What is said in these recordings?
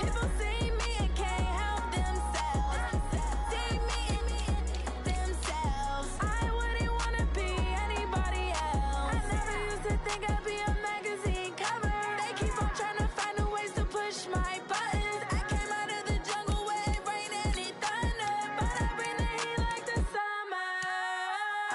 People see me and can't help themselves. See me and themselves. I wouldn't wanna be anybody else. I never used to think I'd be a magazine cover. They keep on trying to find new ways to push my buttons. I came out of the jungle where it rained and it thunder, but I bring the heat like the summer.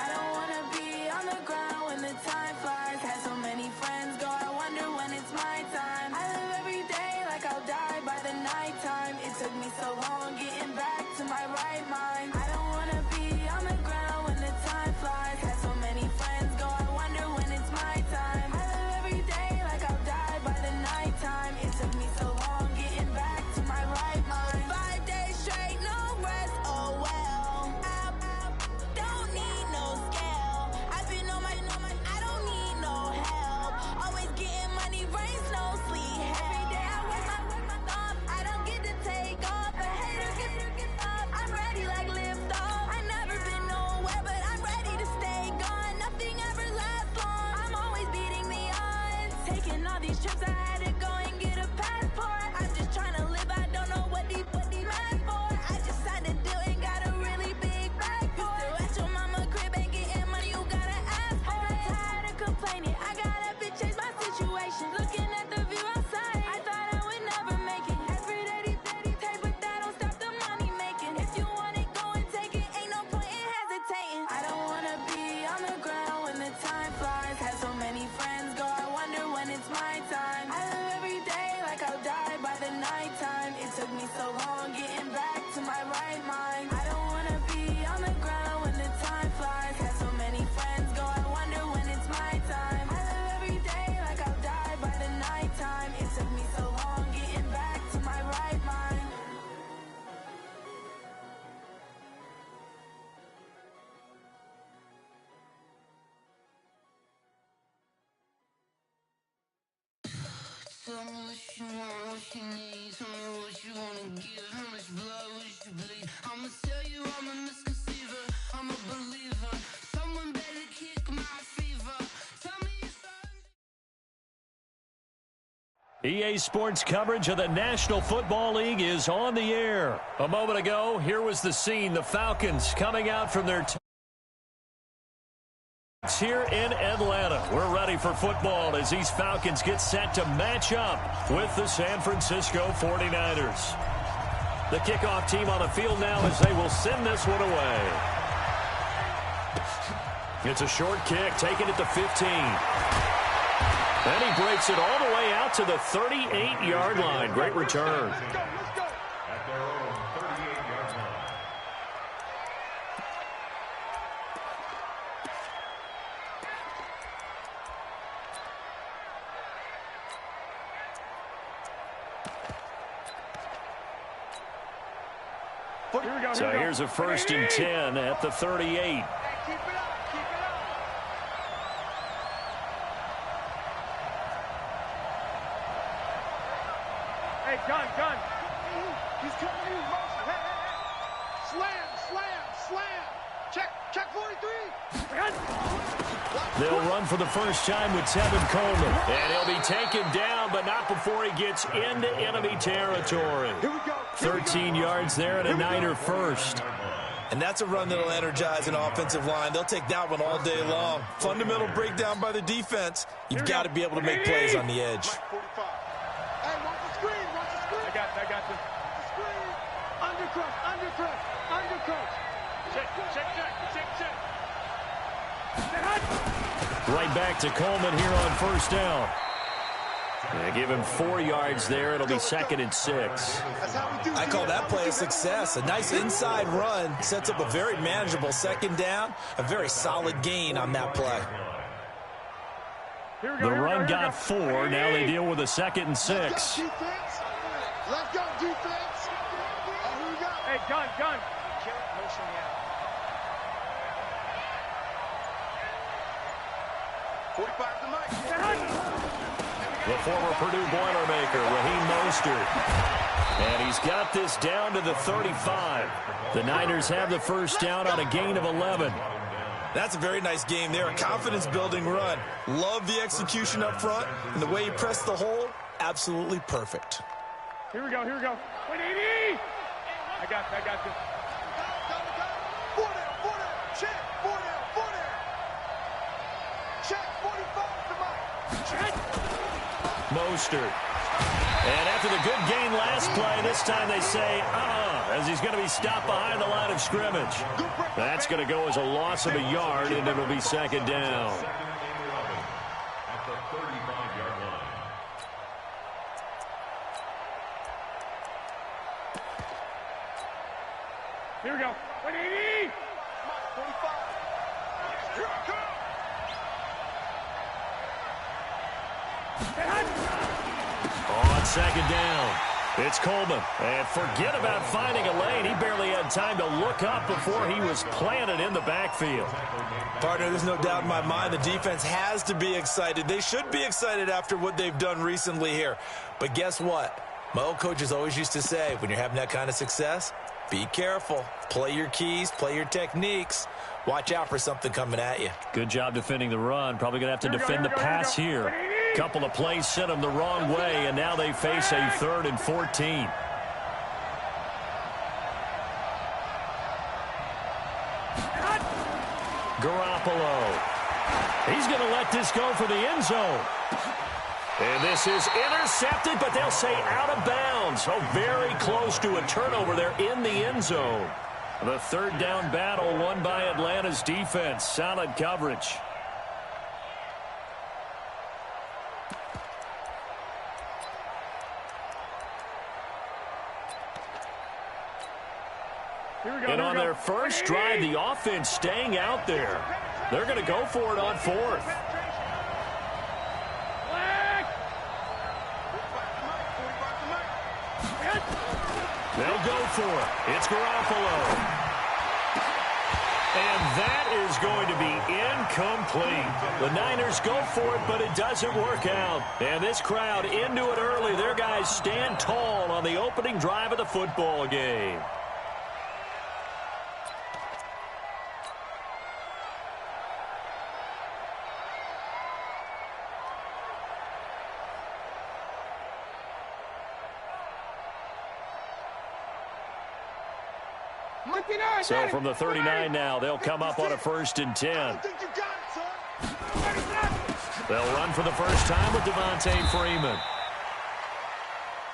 I don't wanna be on the ground when the time flies. Had so many friends go, I wonder when it's my time. I live every day like I'll die by the nighttime. It took me so long getting back to my right mind. I don't wanna be on the ground when the time flies. Had so many friends go, I wonder when it's my time. I live every day like I'll die by the nighttime. It took me so long getting back to my right mind. 5 days straight, no rest, oh well. I don't need no scale. I've been on my, I don't need no help. Always getting money, rain, snow, sleet. Every day I work my thumb. I don't get to take off. A hater get up. I'm ready like lift off. I never been nowhere, but I'm ready to stay gone. Nothing ever lasts long. I'm always beating the odds. Taking all these trips, I had to go and get a passport. I'm just trying to live. I don't know what these mad for. I just signed a deal and got a really big bag for it. Still at your mama crib and getting money, you gotta ask for it. I'm tired of complaining. I gotta bitch change my situation. Looking at the view outside, I thought I would never make it. Every day these take, but that don't stop the money making. If you want it, go and take it. Ain't no point in hesitating. I don't wanna be on the ground when the time flies. Had so many friends go, I wonder when it's my time. I live every day like I'll die by the nighttime. It took me so long getting back to my right mind. I don't wanna be on the ground when the time flies. Had so many friends go, I wonder when it's my time. I live every day like I'll die by the nighttime. It took me so long getting back to my right mind. Tell me what you want, what you need. Tell me what you wanna give. How much blood would you bleed? I'ma tell you I'm a misconceiver. I'm a believer. Someone better kick my fever. Tell me if EA Sports coverage of the National Football League is on the air. A moment ago, here was the scene. The Falcons coming out from their here in Atlanta. We're ready for football as these Falcons get set to match up with the San Francisco 49ers. The kickoff team on the field now as they will send this one away. It's a short kick, taking it to 15. And he breaks it all the way out to the 38-yard line. Great return. So here's a 1st and 10 at the 38. Keep it up. Hey, gun. He's coming in motion. Hey. Slam. Check 43. They'll run for the first time with Tevin Coleman. And he'll be taken down, but not before he gets into enemy territory. Here we go. 13 yards there and a Niner first. And that's a run that'll energize an offensive line. They'll take that one all day long. Fundamental breakdown by the defense. You've got to be able to make plays on the edge. Hey, watch the screen. I got this. Screen. Undercross. Check. Right back to Coleman here on first down. They give him 4 yards there. It'll be 2nd and 6. I call that play a success. A nice inside run sets up a very manageable 2nd down. A very solid gain on that play. The run got 4. Now they deal with a 2nd and 6. Let's go, defense. Here we go. Hey, gun. Kill it, motion me out. 45 to Mike. The former Purdue Boilermaker, Raheem Mostert. And he's got this down to the 35. The Niners have the first down on a gain of 11. That's a very nice game there. A confidence-building run. Love the execution up front. And the way he pressed the hole, absolutely perfect. Here we go. 180! I got this. Four down. Check. Four down. Check. 45 to Mike. Check. Mostert. And after the good gain last play, this time they say, as he's going to be stopped behind the line of scrimmage. That's going to go as a loss of a yard, and it'll be second down. At the 35-yard line. Here we go. 180! 45. Here I come. On second down, it's Coleman. And forget about finding a lane. He barely had time to look up before he was planted in the backfield. Partner, there's no doubt in my mind the defense has to be excited. They should be excited after what they've done recently here. But guess what? My old coaches always used to say, when you're having that kind of success, be careful. Play your keys, play your techniques. Watch out for something coming at you. Good job defending the run. Probably going to have to defend the pass here. Couple of plays sent them the wrong way, and now they face a 3rd and 14. Garoppolo. He's going to let this go for the end zone. And this is intercepted, but they'll say out of bounds. So very close to a turnover there in the end zone. The 3rd down battle won by Atlanta's defense. Solid coverage. And on their first drive, the offense staying out there. They're going to go for it on 4th. They'll go for it. It's Garoppolo. And that is going to be incomplete. The Niners go for it, but it doesn't work out. And this crowd into it early. Their guys stand tall on the opening drive of the football game. So from the 39 now, they'll come up on a 1st and 10. They'll run for the first time with Devontae Freeman.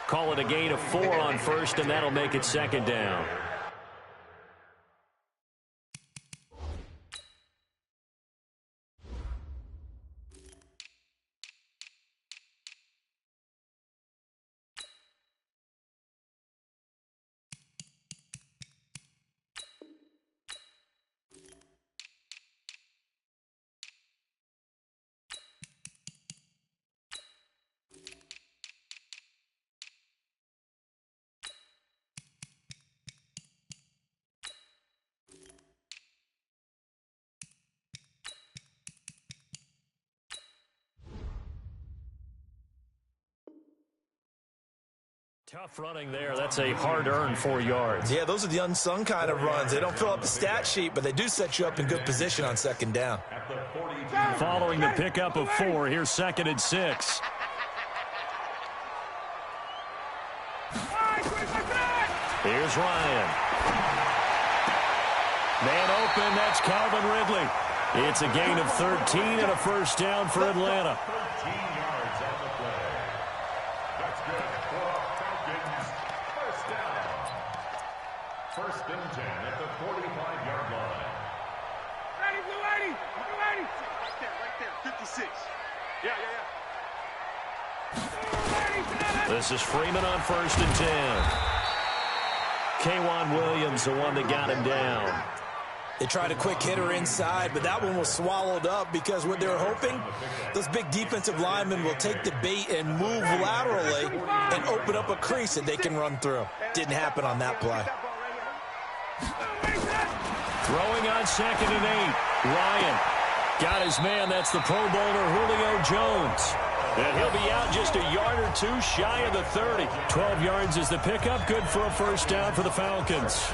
Call it a gain of 4 on 1st, and that'll make it 2nd down. Tough running there. That's a hard-earned 4 yards. Yeah, those are the unsung kind of runs. They don't fill up the stat sheet, but they do set you up in good position on 2nd down. Following the pickup of 4, here's 2nd and 6. Here's Ryan. Man open, that's Calvin Ridley. It's a gain of 13 and a 1st down for Atlanta. 13 yards on the play. That's good for Falcons. 1st down. 1st and 10 at the 45-yard line. Ready, Blue 80. Right there. 56. Yeah. This is Freeman on 1st and 10. K'Wan Williams, the one that got him down. They tried a quick hitter inside, but that one was swallowed up because what they were hoping, those big defensive linemen will take the bait and move laterally and open up a crease that they can run through. Didn't happen on that play. Throwing on 2nd and 8. Ryan got his man. That's the Pro Bowler Julio Jones. And he'll be out just a yard or 2 shy of the 30. 12 yards is the pickup. Good for a 1st down for the Falcons.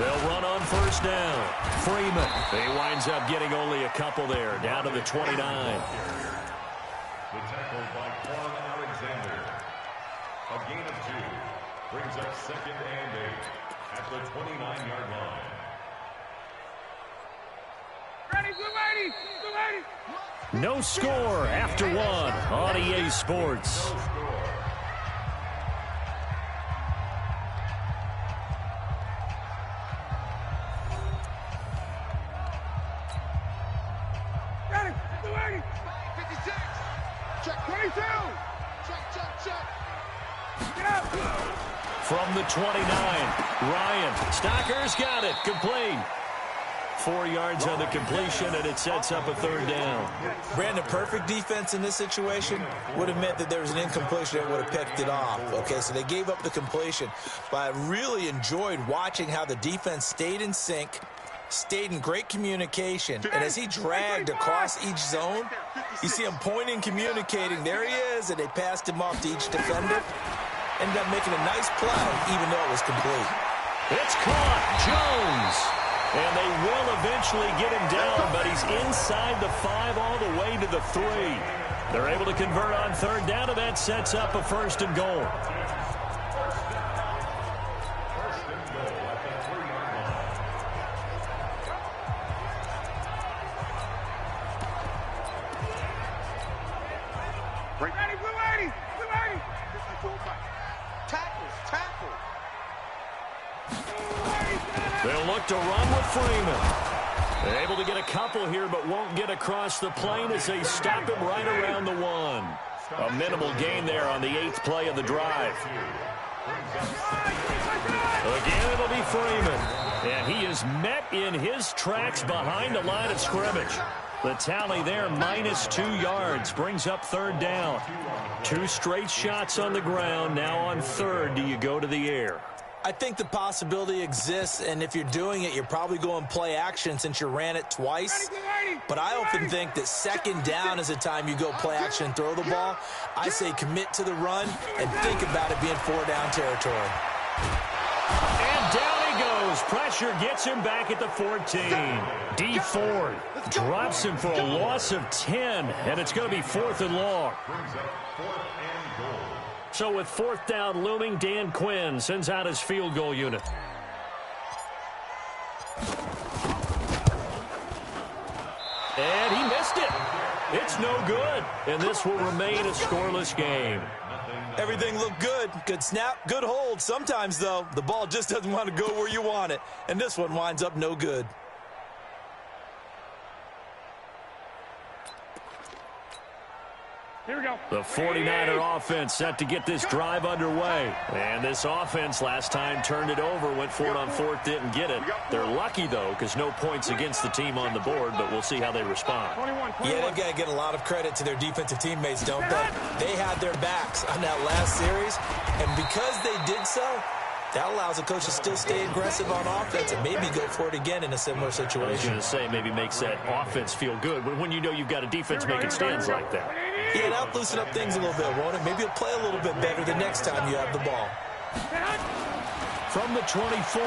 They'll run on first down. Freeman. He winds up getting only a couple there, down to the 29. The tackle by Quan Alexander. A gain of 2 brings up 2nd and 8 at the 29-yard line. Ready, blue lady! Blue lady! No score after 1 on EA Sports. Ready, blue lady! 56! Check 22! Check! Get up! From the 29, Ryan. Stocker's got it. Complete. 4 yards on the completion, and it sets up a 3rd down. Brandon, perfect defense in this situation would have meant that there was an incompletion that would have picked it off. Okay, so they gave up the completion. But I really enjoyed watching how the defense stayed in sync, stayed in great communication, and as he dragged across each zone, you see him pointing, communicating. There he is, and they passed him off to each defender. Ended up making a nice play, even though it was complete. It's caught. Jones. And they will eventually get him down, but he's inside the 5 all the way to the 3. They're able to convert on 3rd down, and that sets up a 1st and goal. Ready, blue lady! Blue lady! Tackle! They'll look to run with Freeman. They're able to get a couple here, but won't get across the plane as they stop him right around the 1. A minimal gain there on the 8th play of the drive. Again, it'll be Freeman. And he is met in his tracks behind the line of scrimmage. The tally there, -2 yards, brings up 3rd down. 2 straight shots on the ground. Now on 3rd, do you go to the air? I think the possibility exists, and if you're doing it, you're probably going play action since you ran it twice. But I often think that 2nd down is the time you go play action and throw the ball. I say commit to the run and think about it being 4-down territory. And down he goes. Pressure gets him back at the 14. D Ford drops him for a loss of 10, and it's going to be 4th and long. So with 4th down looming, Dan Quinn sends out his field goal unit. And he missed it. It's no good. And this will remain a scoreless game. Everything looked good. Good snap, good hold. Sometimes, though, the ball just doesn't want to go where you want it. And this one winds up no good. Here we go. The 49er offense set to get this drive underway. And this offense last time turned it over, went for it on 4th, didn't get it. They're lucky, though, because no points against the team on the board, but we'll see how they respond. 21. Yeah, they've got to get a lot of credit to their defensive teammates, don't they? They had their backs on that last series, and because they did so, that allows the coach to still stay aggressive on offense and maybe go for it again in a similar I was situation. going to say, maybe makes that offense feel good when you know you've got a defense making stands like that. Yeah, that'll loosen up things a little bit, won't it? Maybe you'll play a little bit better the next time you have the ball. From the 24,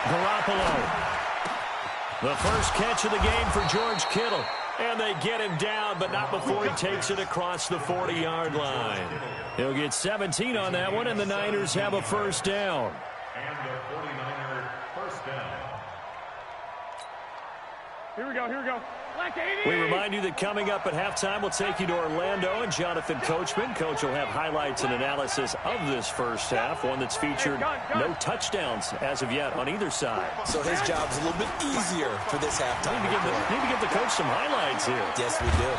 Garoppolo. The first catch of the game for George Kittle. And they get him down, but not before he takes it across the 40-yard line. He'll get 17 on that one, and the Niners have a 1st down. And the 49er 1st down. Here we go. We remind you that coming up at halftime, we'll take you to Orlando and Jonathan Coachman. Coach will have highlights and analysis of this first half, one that's featured no touchdowns as of yet on either side. So his job's a little bit easier for this halftime. Need to give the coach some highlights here. Yes, we do.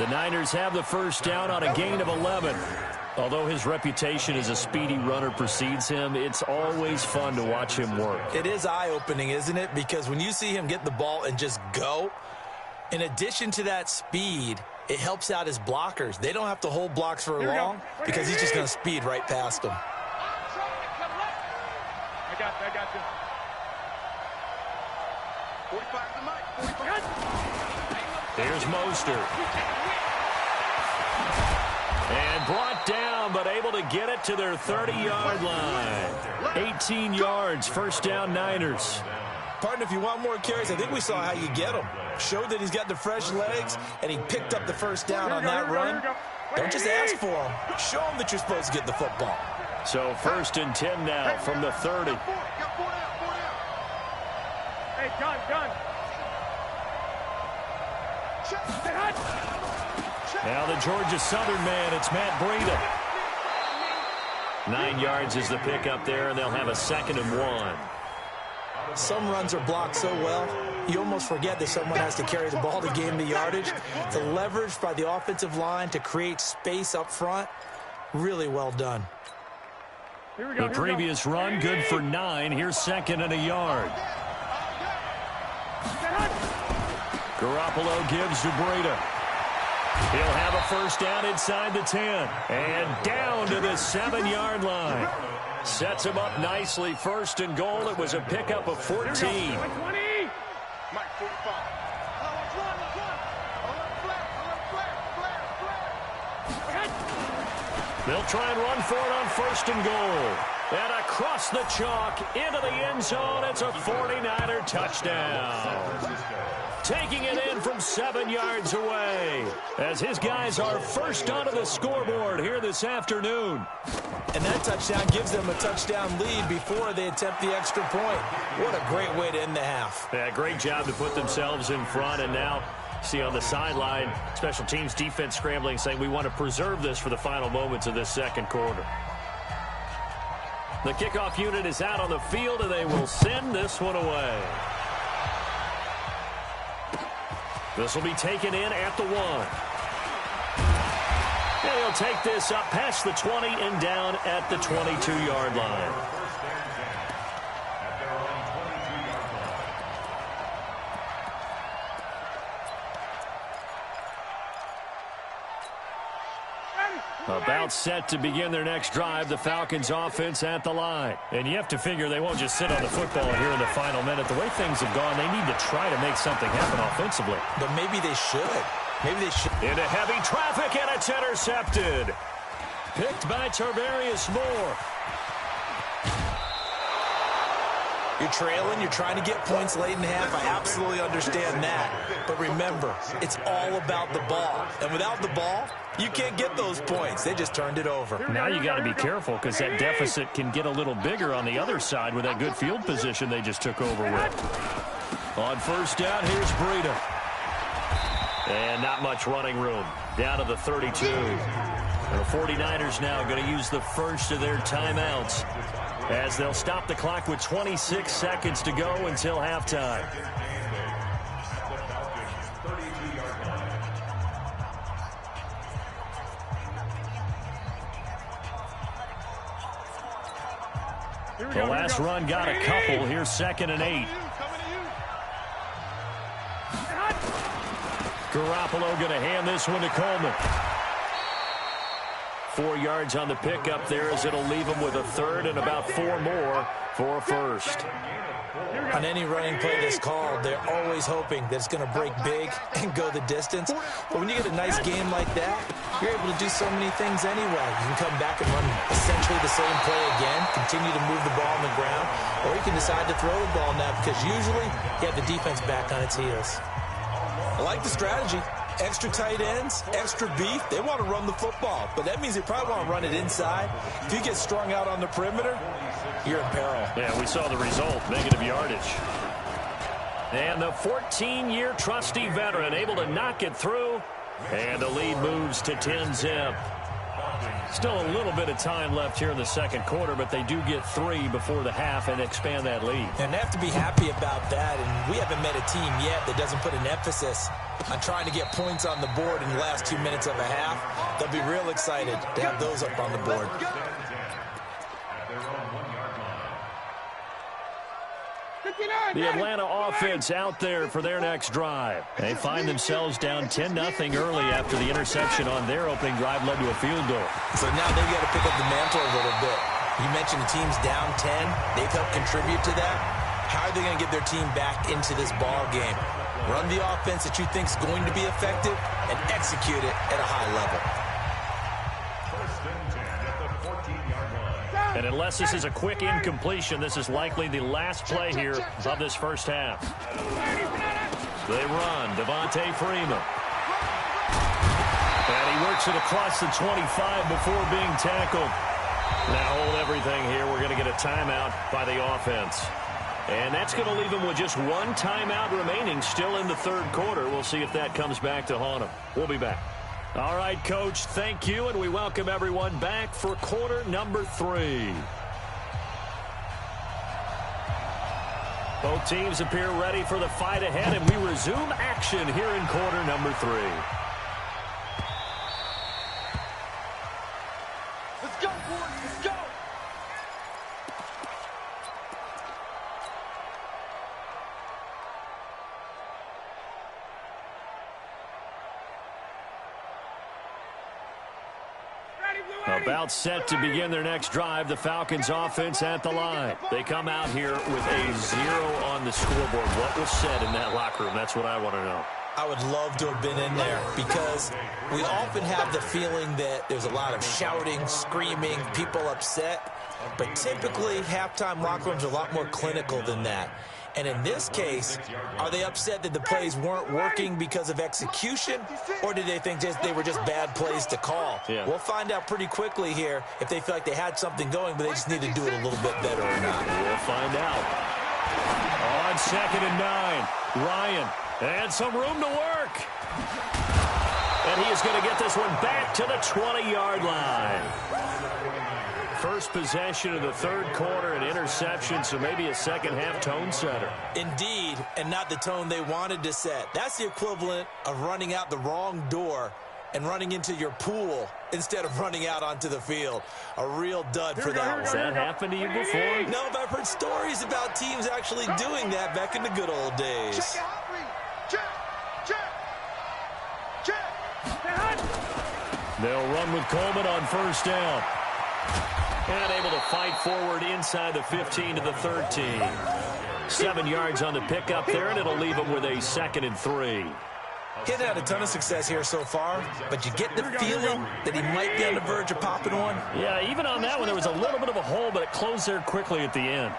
The Niners have the 1st down on a gain of 11. Although his reputation as a speedy runner precedes him, it's always fun to watch him work. It is eye-opening, isn't it? Because when you see him get the ball and just go, in addition to that speed, it helps out his blockers. They don't have to hold blocks for long because he's just going to speed right past them. I got you. 45 to Mike. 45. Here's Mostert. And brought down, but able to get it to their 30-yard line. 18 yards, first down Niners. Partner, if you want more carries, I think we saw how you get them. Showed that he's got the fresh legs, and he picked up the first down on that run. Don't just ask for them. Show them that you're supposed to get the football. So 1st and 10 now from the 30. Hey, gun. Now the Georgia Southern man, it's Matt Breida. 9 yards is the pickup there, and they'll have a 2nd and 1. Some runs are blocked so well, you almost forget that someone has to carry the ball to gain the yardage. The leverage by the offensive line to create space up front, really well done. The previous run, good for 9. Here's 2nd and a yard. Garoppolo gives to Breida. He'll have a first down inside the 10. And down to the 7-yard line. Sets him up nicely. 1st and goal. It was a pickup of 14. They'll try and run for it on 1st and goal. And across the chalk into the end zone. It's a 49er touchdown. Taking it in from 7 yards away as his guys are first onto the scoreboard here this afternoon. And that touchdown gives them a touchdown lead before they attempt the extra point. What a great way to end the half. Yeah, great job to put themselves in front. And now, see on the sideline, special teams defense scrambling, saying we want to preserve this for the final moments of this 2nd quarter. The kickoff unit is out on the field, and they will send this one away. This will be taken in at the 1. And he'll take this up past the 20 and down at the 22-yard line. About set to begin their next drive, the Falcons offense at the line. And you have to figure they won't just sit on the football here in the final minute. The way things have gone, they need to try to make something happen offensively. But maybe they should. Maybe they should. Into heavy traffic, and it's intercepted. Picked by Tarvarius Moore. You're trailing, you're trying to get points late in the half. I absolutely understand that. But remember, it's all about the ball. And without the ball, you can't get those points. They just turned it over. Now you got to be careful because that deficit can get a little bigger on the other side with that good field position they just took over with. On 1st down, here's Breida. And not much running room. Down to the 32. The 49ers now going to use the first of their timeouts as they'll stop the clock with 26 seconds to go until halftime. The last run got a couple. Here's 2nd and 8. Garoppolo going to hand this one to Coleman. 4 yards on the pickup there as it'll leave him with a 3rd and about 4 more for a 1st. On any running play that's called, they're always hoping that it's going to break big and go the distance. But when you get a nice game like that, you're able to do so many things anyway. You can come back and run essentially the same play again, continue to move the ball on the ground, or you can decide to throw the ball now because usually you have the defense back on its heels. I like the strategy. Extra tight ends, extra beef. They want to run the football, but that means they probably want to run it inside. If you get strung out on the perimeter, you're in peril. Yeah, we saw the result, negative yardage. And the 14-year trusty veteran able to knock it through, and the lead moves to 10-zip. Still a little bit of time left here in the 2nd quarter, but they do get 3 before the half and expand that lead. And they have to be happy about that, and we haven't met a team yet that doesn't put an emphasis on trying to get points on the board in the last 2 minutes of a half. They'll be real excited to have those up on the board. The Atlanta offense out there for their next drive. They find themselves down 10-0 early after the interception on their opening drive led to a field goal. So now they've got to pick up the mantle a little bit. You mentioned the team's down 10. They've helped contribute to that. How are they going to get their team back into this ball game? Run the offense that you think is going to be effective and execute it at a high level. And unless this is a quick incompletion, this is likely the last play here of this first half. They run. Devontae Freeman. And he works it across the 25 before being tackled. Now hold everything here. We're going to get a timeout by the offense. And that's going to leave him with just one timeout remaining still in the third quarter. We'll see if that comes back to haunt him. We'll be back. All right, Coach, thank you, and we welcome everyone back for quarter number 3. Both teams appear ready for the fight ahead, and we resume action here in quarter number 3. Let's go, boys. Let's go. About set to begin their next drive, the Falcons offense at the line. They come out here with a 0 on the scoreboard. What was said in that locker room? That's what I want to know. I would love to have been in there because we often have the feeling that there's a lot of shouting, screaming, people upset. But typically, halftime locker rooms are a lot more clinical than that. And in this case, are they upset that the plays weren't working because of execution, or did they think they were just bad plays to call? Yeah. We'll find out pretty quickly here if they feel like they had something going, but they just need to do it a little bit better or not. We'll find out. On 2nd and 9, Ryan, and some room to work. And he is going to get this one back to the 20-yard line. First possession of the third quarter, an interception, so maybe a second-half tone setter. Indeed, and not the tone they wanted to set. That's the equivalent of running out the wrong door and running into your pool instead of running out onto the field. A real dud for that one. Has that happened to you before? No, but I've heard stories about teams actually doing that back in the good old days. Check it out, Reed. Check. They'll run with Coleman on first down. And able to fight forward inside the 15 to the 13. 7 yards on the pickup there, and it'll leave him with a 2nd and 3. He hasn't had a ton of success here so far, but you get the feeling that he might be on the verge of popping one. Yeah, even on that one, there was a little bit of a hole, but it closed there quickly at the end.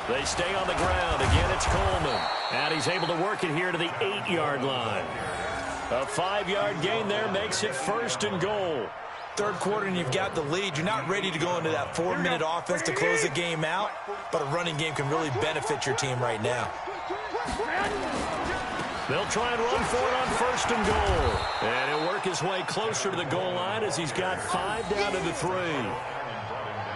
They stay on the ground. Again, it's Coleman. And he's able to work it here to the 8-yard line. A 5-yard gain there makes it 1st and goal. Third quarter and you've got the lead. You're not ready to go into that 4-minute offense to close the game out, but a running game can really benefit your team right now. They'll try and run for it on 1st and goal. And he'll work his way closer to the goal line as he's got 5 down to the 3.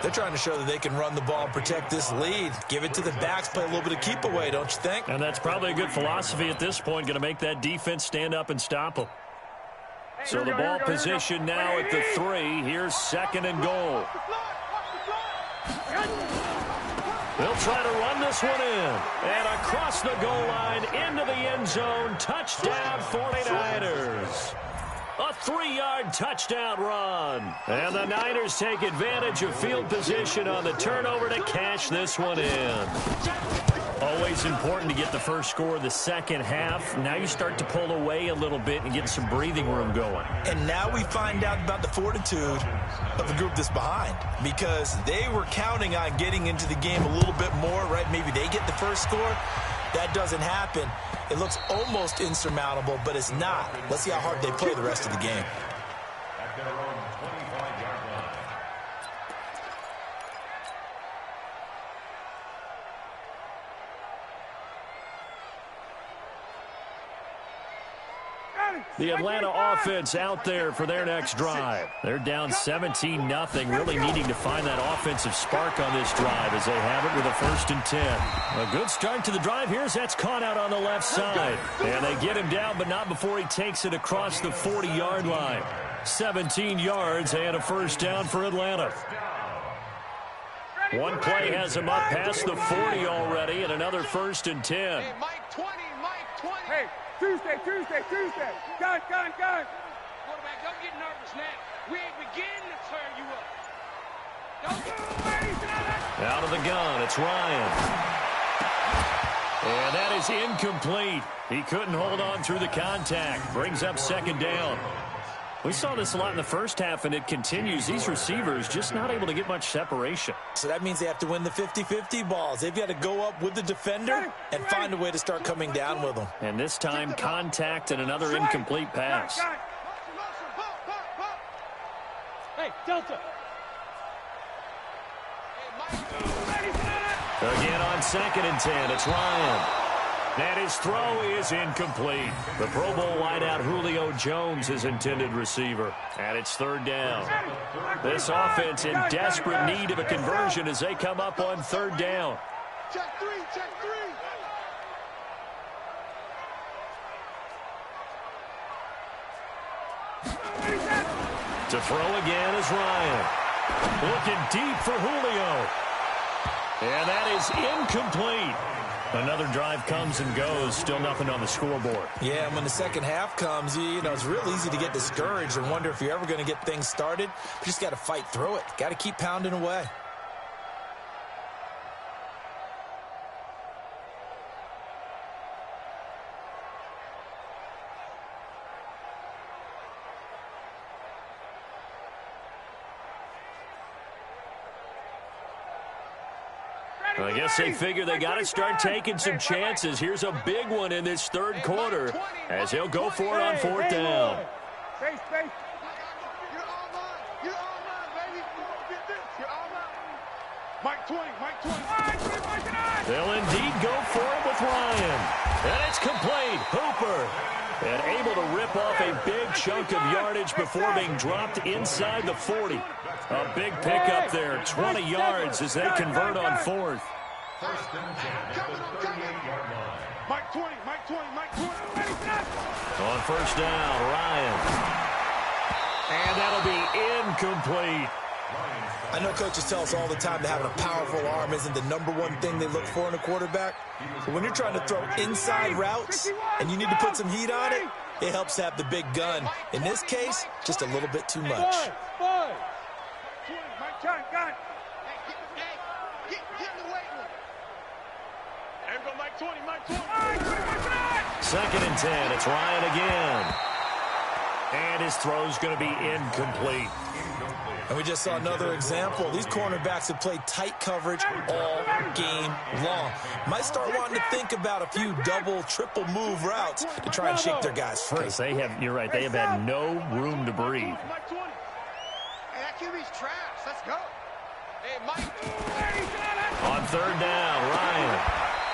They're trying to show that they can run the ball and protect this lead. Give it to the backs, play a little bit of keep away, don't you think? And that's probably a good philosophy at this point, going to make that defense stand up and stop them. So the ball position now at the 3. Here's 2nd and goal. They'll try to run this one in. And across the goal line, into the end zone. Touchdown, 49ers. A 3-yard touchdown run. And the Niners take advantage of field position on the turnover to cash this one in. Always important to get the first score of the second half. Now you start to pull away a little bit and get some breathing room going. And now we find out about the fortitude of the group that's behind, because they were counting on getting into the game a little bit more, right? Maybe they get the first score. That doesn't happen. It looks almost insurmountable, but it's not. Let's see how hard they play the rest of the game. At their own 25-yard line. The Atlanta offense out there for their next drive. They're down 17-0, really needing to find that offensive spark on this drive as they have it with a 1st and 10. A good start to the drive here as that's caught out on the left side. And they get him down, but not before he takes it across the 40-yard line. 17 yards and a 1st down for Atlanta. One play has him up past the 40 already, and another 1st and 10. Hey, Mike 20, Mike 20. Hey, Tuesday. Gun. Quarterback, don't get nervous now. We ain't beginning to turn you up. Don't go away. Out of the gun, it's Ryan. And that is incomplete. He couldn't hold on through the contact. Brings up 2nd down. We saw this a lot in the first half, and it continues. These receivers just not able to get much separation. So that means they have to win the 50-50 balls. They've got to go up with the defender and find a way to start coming down with them. And this time, contact and another incomplete pass. Hey, Delta. Again on 2nd and 10, it's Ryan. And his throw is incomplete. The Pro Bowl wideout Julio Jones is intended receiver. And it's 3rd down. This offense in desperate need of a conversion as they come up on 3rd down. Check three, check three. To throw again is Ryan. Looking deep for Julio. And that is incomplete. Another drive comes and goes. Still nothing on the scoreboard. Yeah, and when the second half comes, you know, it's real easy to get discouraged and wonder if you're ever going to get things started. You just got to fight through it. Got to keep pounding away. I guess they figure they got to start taking some chances. Here's a big one in this 3rd quarter as he'll go for it on 4th down. Space. You're all mine. You're all mine, baby. Get this. You're all mine. Mike 20. They'll indeed go for it with Ryan. And it's complete. Hooper. And able to rip off a big chunk of yardage before being dropped inside the 40. A big pickup there, 20 yards as they convert on 4th. First and 10 at the 38-yard line. Mike 20. On 1st down, Ryan. And that'll be incomplete. I know coaches tell us all the time that having a powerful arm isn't the #1 thing they look for in a quarterback. But when you're trying to throw inside routes and you need to put some heat on it, it helps to have the big gun. In this case, just a little bit too much. Five. 20. Mike, got it. Get in the weight room. There we go, Mike 20. 2nd and 10, it's Ryan again. And his throw's going to be incomplete. And we just saw another example. These cornerbacks have played tight coverage all game long. Might start wanting to think about a few double, triple move routes to try and shake their guys free. They have, you're right, they have had no room to breathe. Mike 20. Hey, that QB's trash. Let's go. Hey, Mike. On 3rd down, Ryan.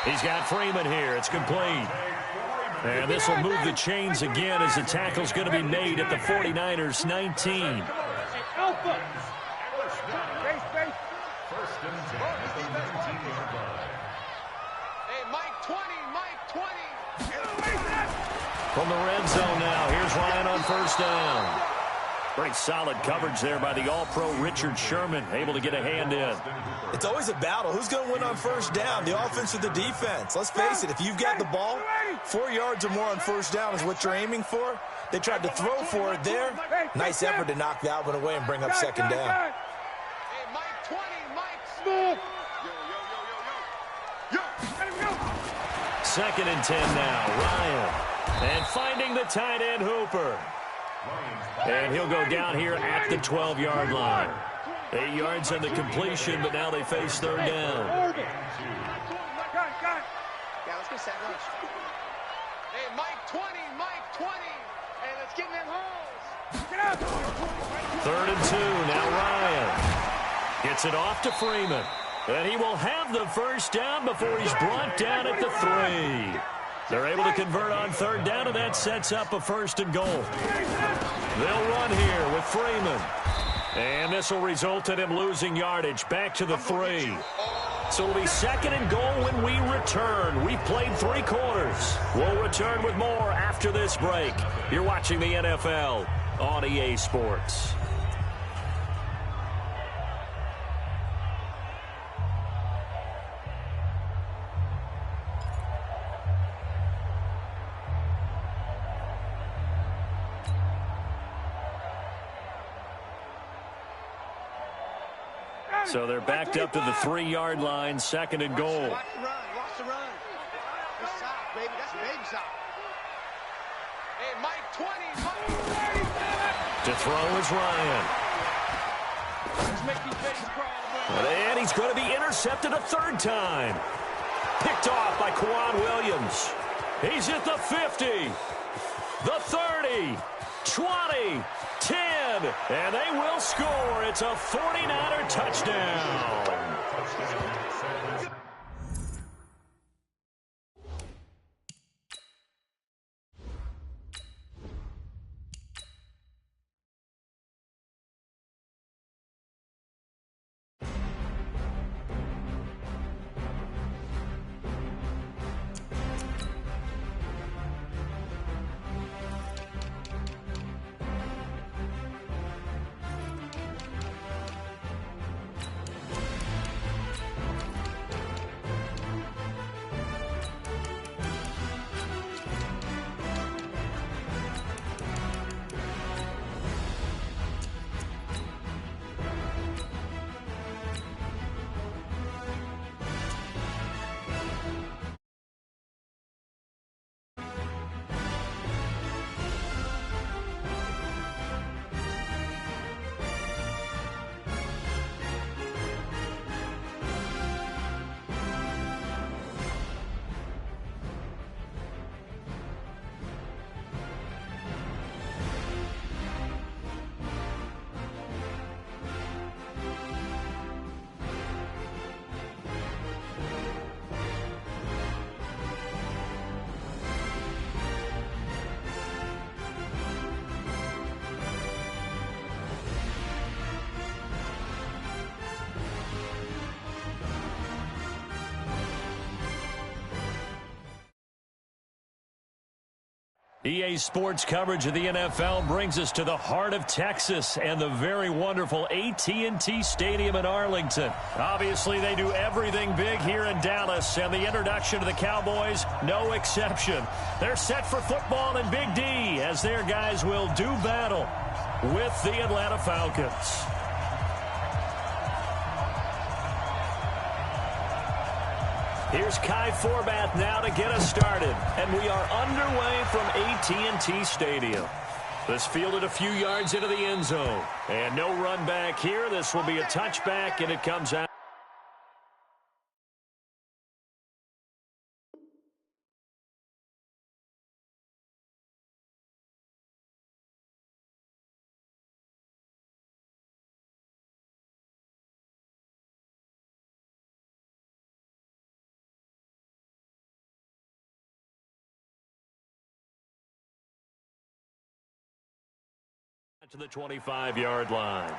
He's got Freeman here. It's complete. And this will move the chains again as the tackle's going to be made at the 49ers 19. Alpha. First and 10 at the 19-yard line. Hey, Mike 20. From the red zone now, here's Ryan on 1st down. Pretty solid coverage there by the all-pro Richard Sherman, able to get a hand in. It's always a battle. Who's going to win on 1st down, the offense or the defense? Let's face it, if you've got the ball, 4 yards or more on 1st down is what you're aiming for. They tried to throw for it there. Nice effort to knock that one away and bring up 2nd down. Hey, Mike 20. Mike Smith. Yo. 2nd and 10 now, Ryan. And finding the tight end, Hooper. And he'll go down here at the 12-yard line. 8 yards on the completion, but now they face 3rd down. Yeah, let's go set rush. Hey, Mike 20. Hey, let's get in them holes. Get up. 3rd and 2, now Ryan. Gets it off to Freeman. And he will have the 1st down before he's brought down at the 3. They're able to convert on 3rd down, and that sets up a 1st and goal. They'll run here with Freeman. And this will result in him losing yardage back to the 3. So it'll be 2nd and goal when we return. We've played 3 quarters. We'll return with more after this break. You're watching the NFL on EA Sports. So they're backed up to the 3-yard line, 2nd and goal. Watch the run. That's sock, baby. That's baby sock. Hey, Mike 20. To throw is Ryan. And he's going to be intercepted a third time. Picked off by Quan Williams. He's at the 50, the 30, 20, 10, and they will score. It's a 49er touchdown. EA Sports coverage of the NFL brings us to the heart of Texas and the very wonderful AT&T Stadium in Arlington. Obviously, they do everything big here in Dallas, and the introduction to the Cowboys, no exception. They're set for football in Big D as their guys will do battle with the Atlanta Falcons. Here's Kai Forbath now to get us started, and we are underway from AT&T Stadium. This fielded a few yards into the end zone, and no run back here. This will be a touchback, and it comes out. To the 25-yard line.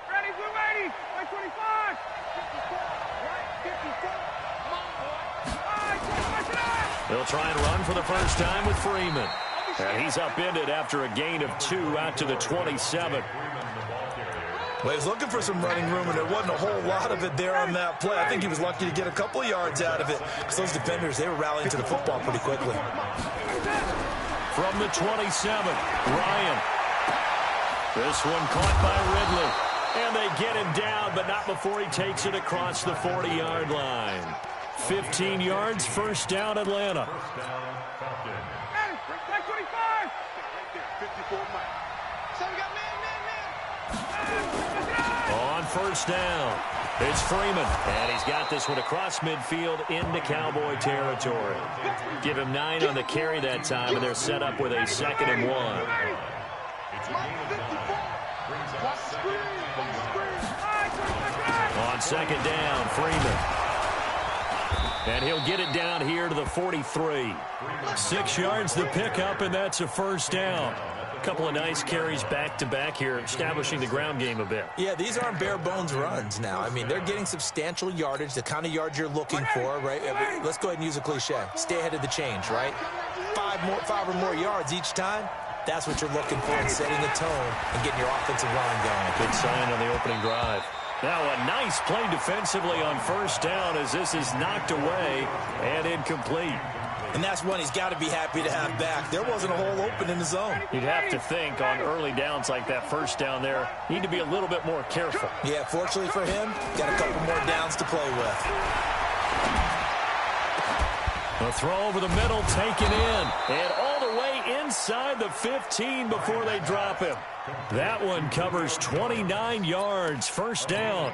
Ready, blue 80, right 25. 54, right 54. Come on, boy. They'll try and run for the first time with Freeman. And he's upended after a gain of 2 out to the 27. Well, he's looking for some running room, and there wasn't a whole lot of it there on that play. I think he was lucky to get a couple of yards out of it because those defenders, they were rallying to the football pretty quickly. From the 27, Ryan. This one caught by Ridley. And they get him down, but not before he takes it across the 40-yard line. 15 yards, first down, Atlanta. On first down, it's Freeman, and he's got this one across midfield into Cowboy territory. Give him 9 on the carry that time, and they're set up with a 2nd and 1. On second down, Freeman. And he'll get it down here to the 43. 6 yards the pickup, and that's a first down. A couple of nice carries back-to-back here, establishing the ground game a bit. Yeah, these aren't bare-bones runs now. I mean, they're getting substantial yardage, the kind of yards you're looking for, right? Let's go ahead and use a cliche. Stay ahead of the change, right? 5 or more yards each time. That's what you're looking for in setting the tone and getting your offensive line going. Good sign on the opening drive. Now a nice play defensively on first down as this is knocked away and incomplete. And that's one he's got to be happy to have back. There wasn't a hole open in the zone. You'd have to think on early downs like that first down there, need to be a little bit more careful. Yeah, fortunately for him, got a couple more downs to play with. The throw over the middle, taken in, and all the way inside the 15 before they drop him. That one covers 29 yards, first down.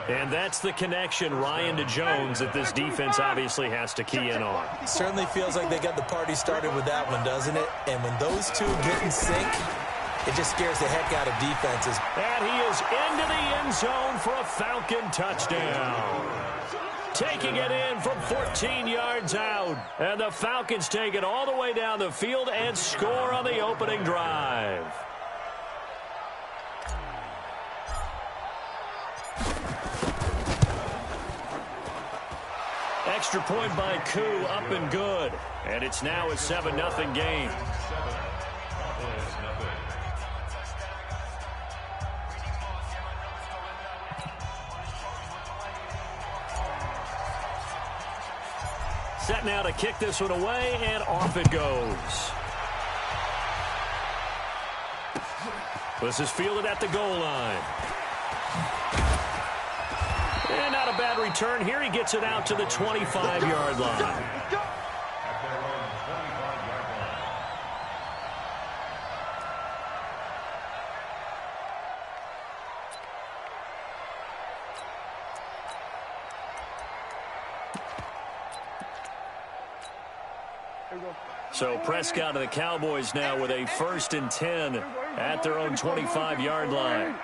And that's the connection, Ryan to Jones, that this defense obviously has to key in on. Certainly feels like they got the party started with that one, doesn't it? And when those two get in sync, it just scares the heck out of defenses. And he is into the end zone for a Falcon touchdown. Taking it in from 14 yards out. And the Falcons take it all the way down the field and score on the opening drive. Extra point by Koo, up and good. And it's now a 7-0 game. Set now to kick this one away, and off it goes. This is fielded at the goal line. And not a bad return here. He gets it out to the 25-yard line. So Prescott and the Cowboys now with a 1st and 10 at their own 25-yard line.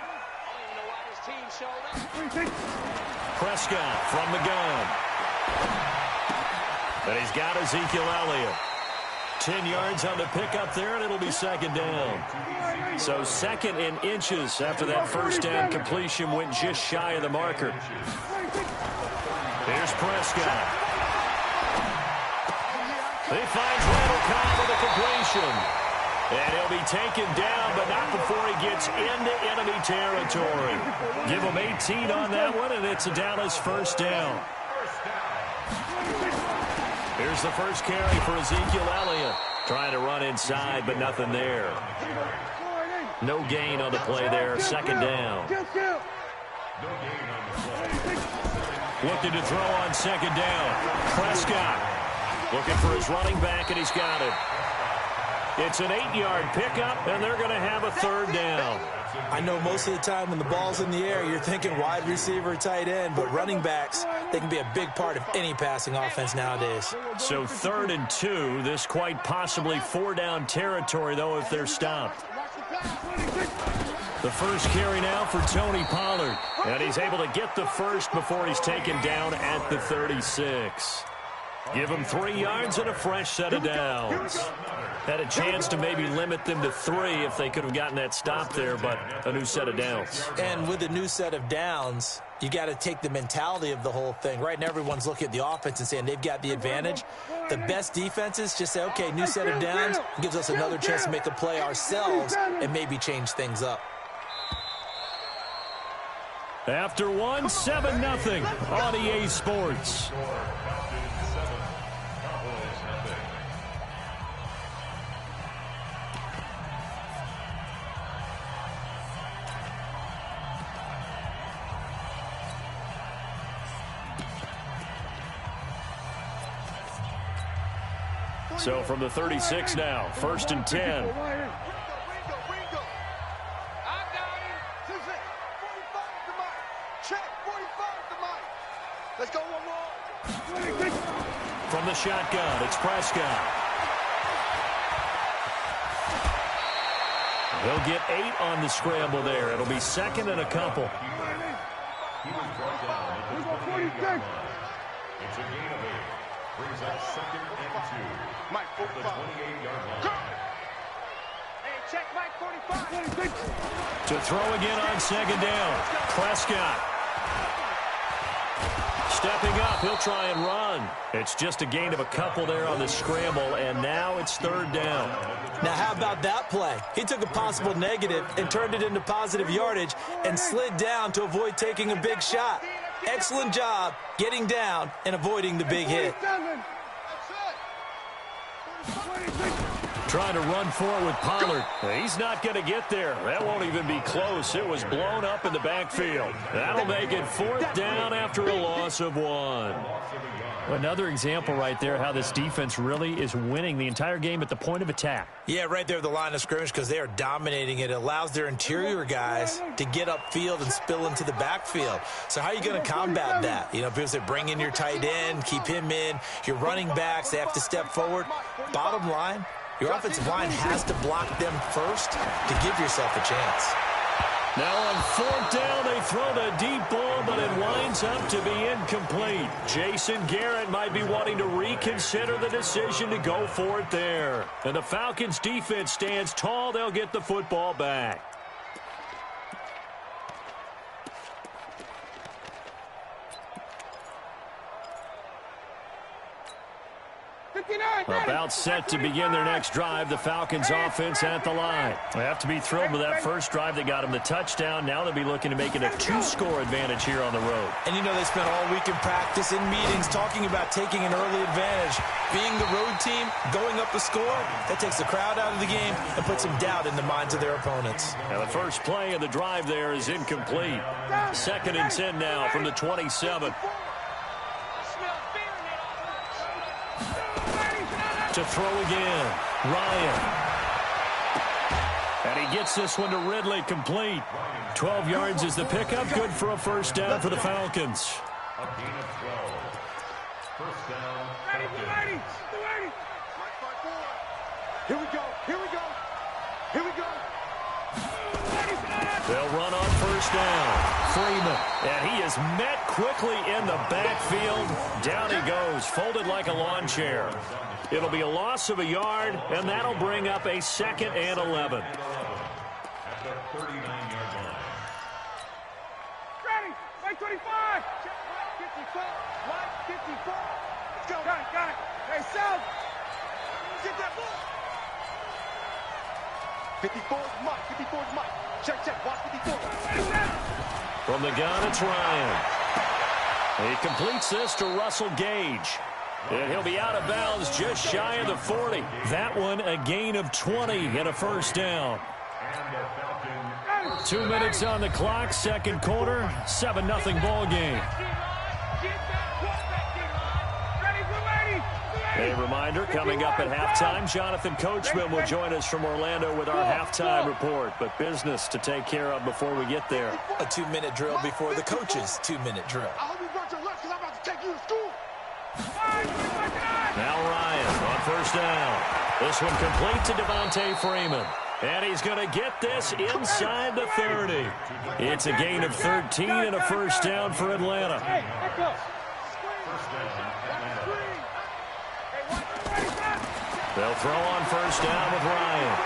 Prescott from the gun. And he's got Ezekiel Elliott. 10 yards on the pickup there, and it'll be 2nd down. So 2nd in inches after that first down completion went just shy of the marker. Here's Prescott. He finds Randall Cobb with a completion. And he'll be taken down, but not before he gets into enemy territory. Give him 18 on that one, and it's a Dallas 1st down. Here's the first carry for Ezekiel Elliott. Trying to run inside, but nothing there. No gain on the play there, 2nd down. Looking to throw on 2nd down. Prescott looking for his running back, and he's got it. It's an 8-yard pickup, and they're going to have a 3rd down. I know most of the time when the ball's in the air, you're thinking wide receiver, tight end, but running backs, they can be a big part of any passing offense nowadays. So 3rd and 2, this quite possibly 4-down territory, though, if they're stopped. The first carry now for Tony Pollard, and he's able to get the first before he's taken down at the 36. Give him 3 yards and a fresh set of downs. Had a chance to maybe limit them to 3 if they could have gotten that stop there, but a new set of downs. And with a new set of downs, you got to take the mentality of the whole thing. Right now, everyone's looking at the offense and saying they've got the advantage. The best defenses just say, okay, new set of downs, gives us another chance to make a play ourselves and maybe change things up. After one, 7-0 on EA Sports. So from the 36 now, 1st and 10. Let's go one more. From the shotgun, it's Prescott. He'll get 8 on the scramble there. It'll be 2nd and a couple. He was brought down at the 28-yard line. It's a gain of 8. Brings up 2nd and 2. Mike, At the 28-yard line. Hey, check Mike 45. To throw again on 2nd down. Prescott. Stepping up, he'll try and run. It's just a gain of a couple there on the scramble, and now it's 3rd down. Now, how about that play? He took a possible negative and turned it into positive yardage and slid down to avoid taking a big shot. Excellent job getting down and avoiding the big hit. Trying to run for it with Pollard. He's not going to get there. That won't even be close. It was blown up in the backfield. That'll make it 4th down after a loss of 1. Another example right there how this defense really is winning the entire game at the point of attack. Yeah, right there at the line of scrimmage because they are dominating it. It allows their interior guys to get upfield and spill into the backfield. So how are you going to combat that? You know, people say bring in your tight end, keep him in. Your running backs, they have to step forward. Bottom line, your offensive line has to block them first to give yourself a chance. Now on 4th down, they throw the deep ball, but it winds up to be incomplete. Jason Garrett might be wanting to reconsider the decision to go for it there. And the Falcons defense stands tall. They'll get the football back. About set to begin their next drive. The Falcons offense at the line. They have to be thrilled with that first drive. They got them the touchdown. Now they'll be looking to make it a 2-score advantage here on the road. And you know they spent all week in practice, in meetings, talking about taking an early advantage. Being the road team, going up a score, that takes the crowd out of the game and puts some doubt in the minds of their opponents. Now the first play of the drive there is incomplete. 2nd and 10 now from the 27. To throw again, Ryan. And he gets this one to Ridley, complete. 12 yards is the pickup, good for a 1st down for the Falcons. A gain of 12. 1st down, Falcons. Here we go. Here we go. Here we go. They'll run on 1st down. Freeman, and he is met quickly in the backfield. Down he goes, folded like a lawn chair. It'll be a loss of a yard, and that'll bring up a 2nd and 11. At the 39-yard line. Ready. Right 25. Check. Right 54. Right 54. Let's go. Got it. Got it. Hey, South. Get that ball. 54 is Mike. 54 is Mike. Check, check. Watch 54. From the gun, it's Ryan. He completes this to Russell Gage. And he'll be out of bounds just shy of the 40. That one a gain of 20 and a 1st down. 2 minutes on the clock, 2nd quarter, 7-0 ball game. A reminder, coming up at halftime, Jonathan Coachman will join us from Orlando with our halftime report. But business to take care of before we get there. A 2-minute drill before the coach's 2-minute drill. I hope you brought your lunch because I'm about to take you to school. Now Ryan on 1st down. This one complete to Devontae Freeman. And he's going to get this inside the 30. It's a gain of 13 and a 1st down for Atlanta. They'll throw on 1st down with Ryan.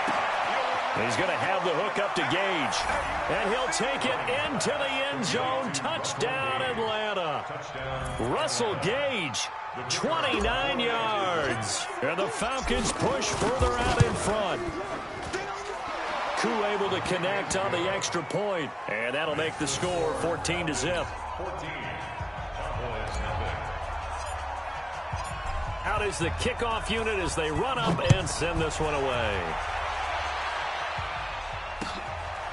He's going to have the hook up to Gage. And he'll take it into the end zone. Touchdown, Atlanta. Russell Gage, 29 yards. And the Falcons push further out in front. Koo able to connect on the extra point. And that'll make the score 14-0. 14. Cowboys nothing. Out is the kickoff unit as they run up and send this one away.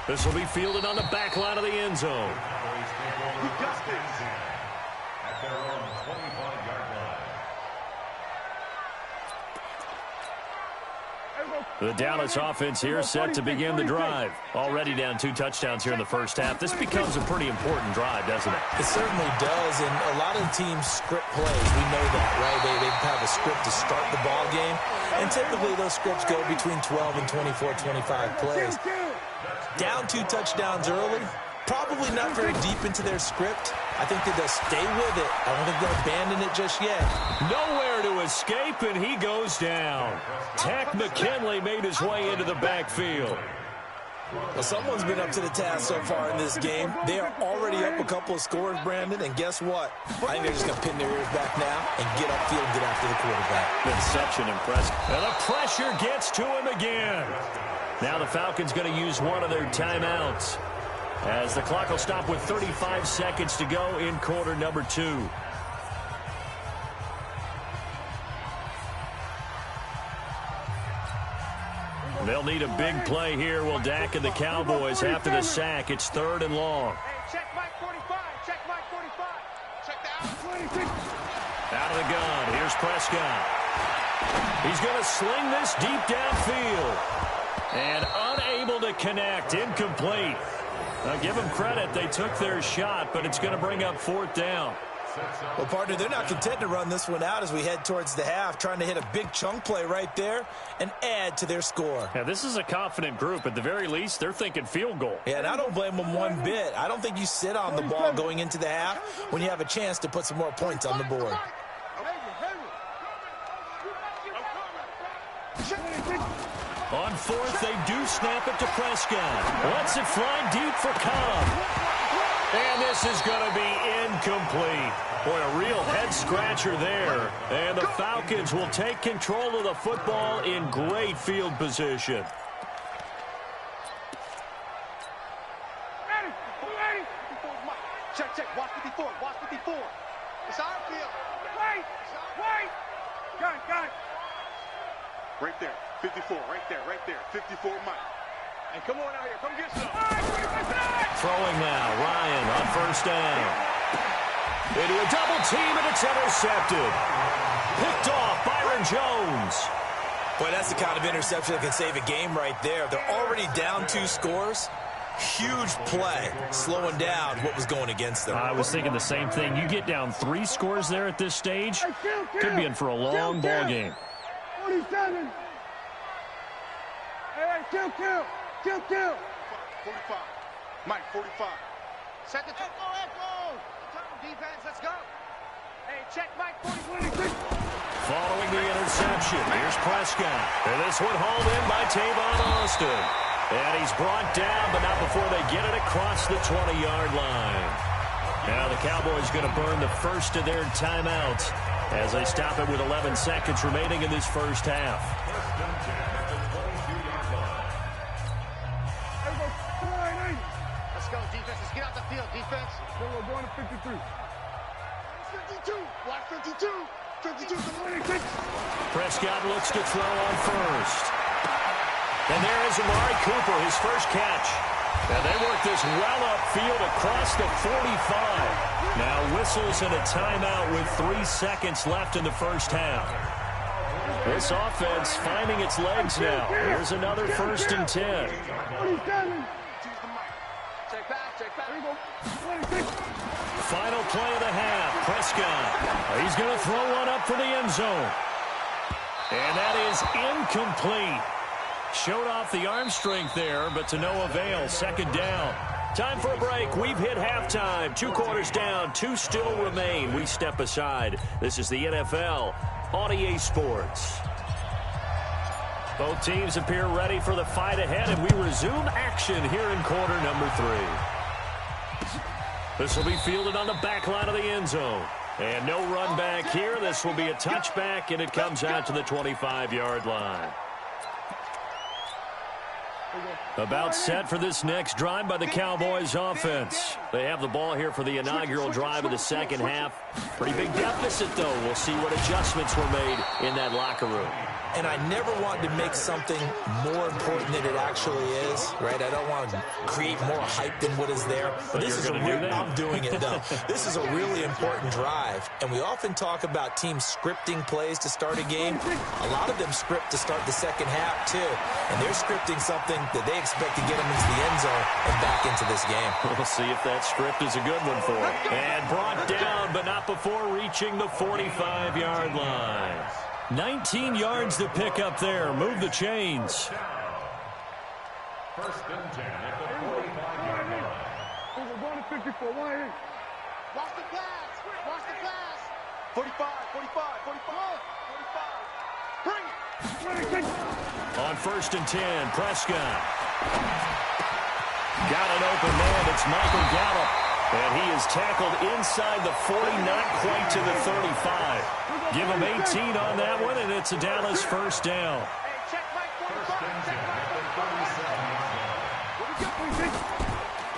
This will be fielded on the back line of the end zone. Cowboys take over at their own 25-yard line. The Dallas offense here set to begin the drive. Already down 2 touchdowns here in the first half. This becomes a pretty important drive, doesn't it? It certainly does, and a lot of teams script plays. We know that, right? They have a script to start the ball game, and typically those scripts go between 12 and 24, 25 plays. Down 2 touchdowns early, probably not very deep into their script. I think that they'll stay with it. I don't think they'll abandon it just yet. Nowhere to escape, and he goes down. Tack McKinley made his way into the backfield. Well, someone's been up to the task so far in this game. They are already up a couple of scores, Brandon, and guess what? I think they're just going to pin their ears back now and get upfield and get after the quarterback. Been such an impressive. And the pressure gets to him again. Now the Falcons going to use one of their timeouts, as the clock will stop with 35 seconds to go in quarter number 2. They'll need a big play here. Will Dak and the Cowboys after the sack. It's 3rd and long. Hey, check Mike 45. Check Mike 45. Check the out. Out of the gun. Here's Prescott. He's going to sling this deep downfield. And unable to connect. Incomplete. Now, give them credit. They took their shot, but it's going to bring up 4th down. Well, partner, they're not content to run this one out as we head towards the half, trying to hit a big chunk play right there and add to their score. Yeah, this is a confident group. At the very least, they're thinking field goal. Yeah, and I don't blame them one bit. I don't think you sit on the ball going into the half when you have a chance to put some more points on the board. On 4th, they do snap it to Prescott. Lets it fly deep for Cobb. And this is going to be incomplete. Boy, a real head-scratcher there. And the Falcons will take control of the football in great field position. Check, watch 54, watch 54. It's our field. Wait. Got it. Right there, 54, right there, 54 Mike. And come on out here, come get some. Throwing now, Ryan on 1st down. Into a double team, and it's intercepted. Picked off Byron Jones. Boy, that's the kind of interception that can save a game right there. They're already down 2 scores. Huge play, slowing down what was going against them. I was thinking the same thing. You get down 3 scores there at this stage, could be in for a long ball game. 47. Hey, kill. 45. Mike, 45. Set the echo. Defense, let's go. Hey, check Mike, 46. Following the interception, here's Prescott. And this one hauled in by Tavon Austin. And he's brought down, but not before they get it across the 20-yard line. Now the Cowboys going to burn the first of their timeouts as they stop it with 11 seconds remaining in this first half. Let's go, defense. Let's get out the field, defense. We're going to 53. 52. Watch 52. 52 to 26. Prescott looks to throw on 1st. And there is Amari Cooper, his first catch. And they work this well upfield across the 45. Now whistles and a timeout with 3 seconds left in the first half. This offense finding its legs now. Here's another 1st and 10. 47. Check back. There you go. 26. Final play of the half. Prescott. He's going to throw one up for the end zone. And that is incomplete. Showed off the arm strength there, but to no avail. 2nd down. Time for a break. We've hit halftime. 2 quarters down. 2 still remain. We step aside. This is the NFL on EA Sports. Both teams appear ready for the fight ahead, and we resume action here in quarter number 3. This will be fielded on the back line of the end zone. And no run back here. This will be a touchback, and it comes out to the 25-yard line. About set for this next drive by the Cowboys offense. They have the ball here for the inaugural drive of the second half. Pretty big deficit, though. We'll see what adjustments were made in that locker room. And I never wanted to make something more important than it actually is, right? I don't want to create more hype than what is there. But this is a real, I'm doing it, though. This is a really important drive. And we often talk about teams scripting plays to start a game. A lot of them script to start the second half, too. And they're scripting something that they expect to get them into the end zone and back into this game. We'll see if that script is a good one for them. And brought down, but not before reaching the 45-yard line. 19 yards to pick up there. Move the chains. 1st and 10 at the 45-yard line. We're going to 54. 1-8. Watch the pass. Watch the pass. 45, 45, 45, 45. Bring it. On 1st and 10, Prescott. Got an open man. It's Michael Gallup. And he is tackled inside the 40, not quite to the 35. Give him 18 on that one, and it's a Dallas 1st down.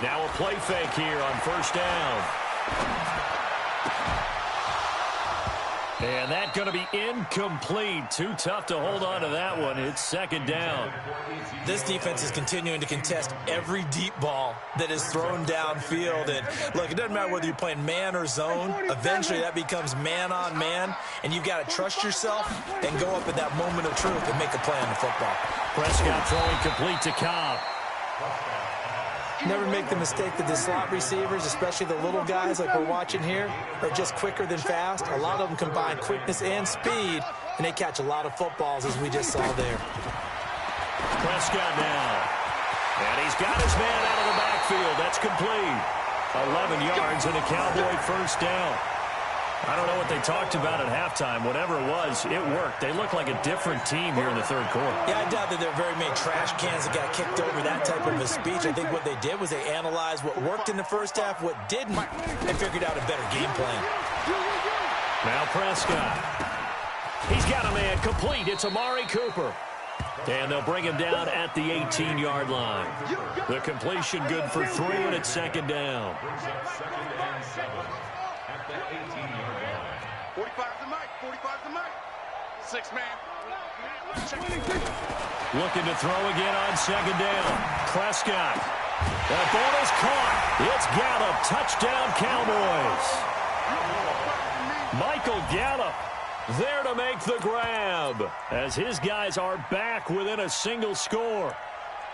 Now a play fake here on 1st down. And that's going to be incomplete. Too tough to hold on to that one. It's second down. This defense is continuing to contest every deep ball that is thrown downfield. And look, it doesn't matter whether you're playing man or zone. Eventually that becomes man on man. And you've got to trust yourself and go up at that moment of truth and make a play on the football. Prescott throwing complete to Cobb. Never make the mistake that the slot receivers, especially the little guys like we're watching here, are just quicker than fast. A lot of them combine quickness and speed, and they catch a lot of footballs, as we just saw there. Prescott now. And he's got his man out of the backfield. That's complete. 11 yards and a Cowboy first down. I don't know what they talked about at halftime. Whatever it was, it worked. They look like a different team here in the third quarter. Yeah, I doubt that there are very many trash cans that got kicked over that type of a speech. I think what they did was they analyzed what worked in the first half, what didn't, and figured out a better game plan. Now Prescott. He's got a man complete. It's Amari Cooper. And they'll bring him down at the 18-yard line. The completion good for 3, and it's second down. Brings up second and 7 at the 18-yard line. 45's the mic. 45's the mic. 6 man. Looking to throw again on second down. Prescott. That ball is caught. It's Gallup. Touchdown, Cowboys. Michael Gallup there to make the grab as his guys are back within a single score.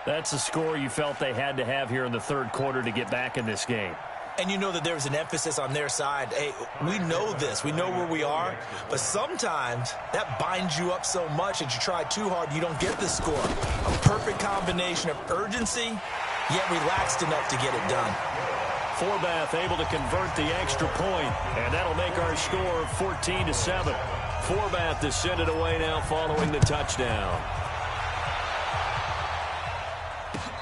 That's a score you felt they had to have here in the third quarter to get back in this game. And you know that there was an emphasis on their side. Hey, we know this. We know where we are. But sometimes that binds you up so much that you try too hard, you don't get the score. A perfect combination of urgency, yet relaxed enough to get it done. Forbath able to convert the extra point, and that'll make our score 14-7. Forbath to send it away now following the touchdown.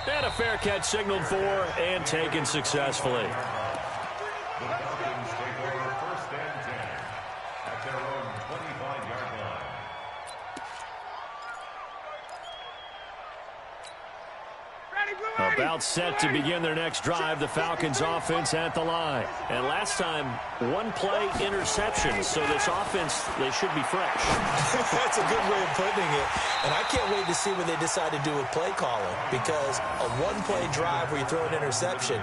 And a fair catch signaled for and taken successfully. The Falcons take over first and 10 at their own 25-yard line. About set to begin their next drive, the Falcons offense at the line. And last time, one play interception, so this offense, they should be fresh. That's a good way of putting it. And I can't wait to see what they decide to do with play calling, because a one-play drive where you throw an interception,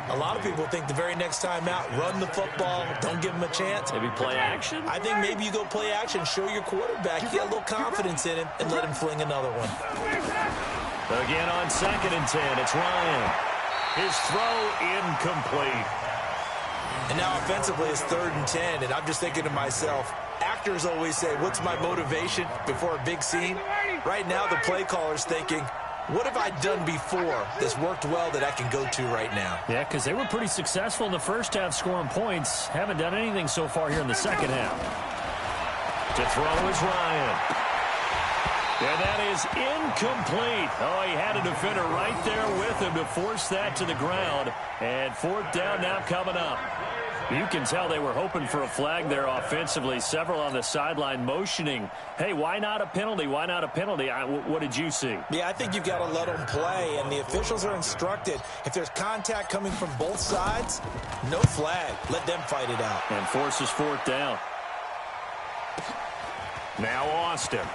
a lot of people think the very next time out, run the football, don't give them a chance. Maybe play action? I think maybe you go play action, show your quarterback, you get a little confidence in him, and let him fling another one. Again on second and 10, it's Ryan. His throw incomplete. And now offensively it's 3rd and 10, and I'm just thinking to myself, actors always say, what's my motivation before a big scene? Right now the play caller's thinking, what have I done before that's worked well that I can go to right now? Yeah, because they were pretty successful in the first half scoring points. Haven't done anything so far here in the second half. To throw is Ryan. And that is incomplete. Oh, he had a defender right there with him to force that to the ground. And fourth down now coming up. You can tell they were hoping for a flag there offensively. Several on the sideline motioning, hey, why not a penalty? Why not a penalty? What did you see? Yeah, I think you've got to let them play, and the officials are instructed, if there's contact coming from both sides, no flag. Let them fight it out. And forces fourth down. Now Austin.